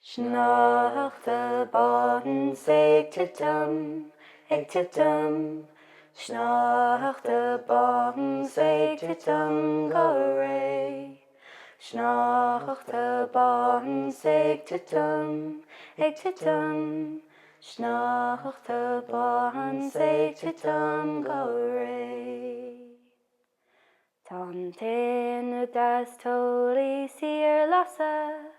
Sneachta bon Sneachta ectitum. Sneachta bon Sneachta gore. Sneachta bon Sneachta ectitum. Sneachta bon Sneachta gore. Tantin das toli sir lassa.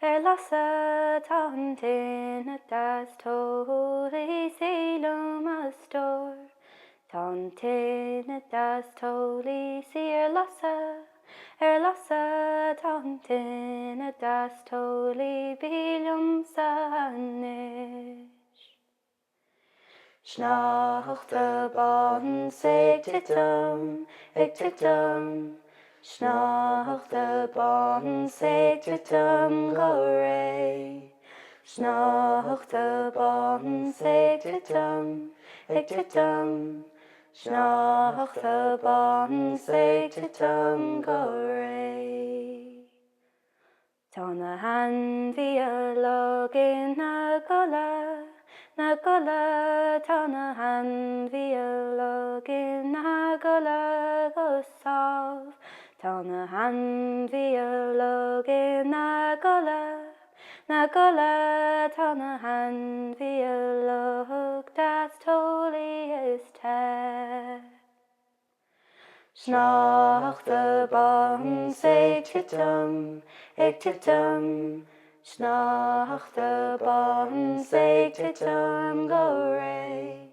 Lassa tantin das toli silum astor. Tantin das toli sir lassa. Lassa tantin das toli bilum sanish. Sneachta bon Sneachta ectitum. Sneachta bon Sneachta gore. Sneachta bon Sneachta ectitum. Sneachta bon Sneachta gore. Tána han bhí login na gola, tána han bhí login na gola go sábh. Tána han bhí login na gola, tána han bhí log das toli is te. Sneachta bon Sneachta ectitum. Sneachta bon Sneachta gore.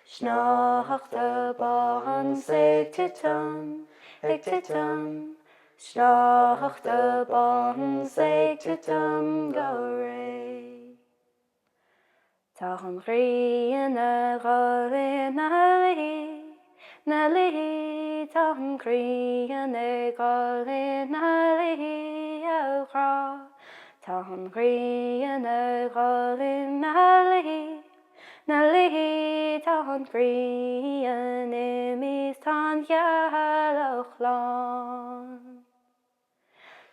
Sneachta bon Sneachta ectitum. Sneachta bon Sneachta gore. Táim chríoch na gáilín na lií, táim chríoch na gáilín na lií a ghra. Táim chríoch na gáilín na lií, táim chríoch nimís tá gealach lán.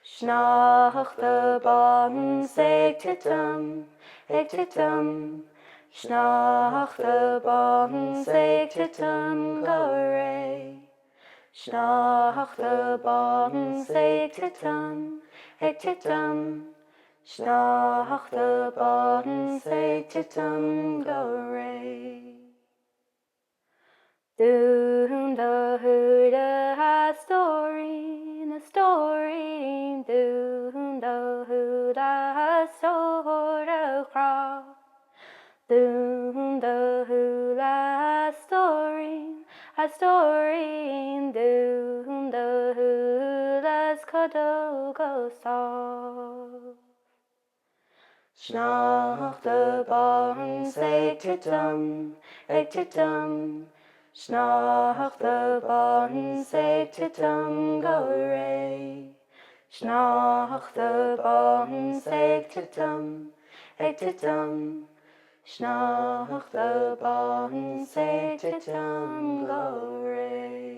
Sneachta bon Sneachta ectitum. Sneachta bon Sneachta gore. Sneachta bon Sneachta ectitum. Sneachta bon Sneachta gore. Dúnda thuúda a story, dúnda thuúda a stór chrá. Dúnda thuúda a story, dúnda thuúda scadó go sábh. Sneachta bon Sneachta ectitum. Sneachta bon Sneachta gore. Sneachta bon Sneachta ectitum. Sneachta bon Sneachta gore.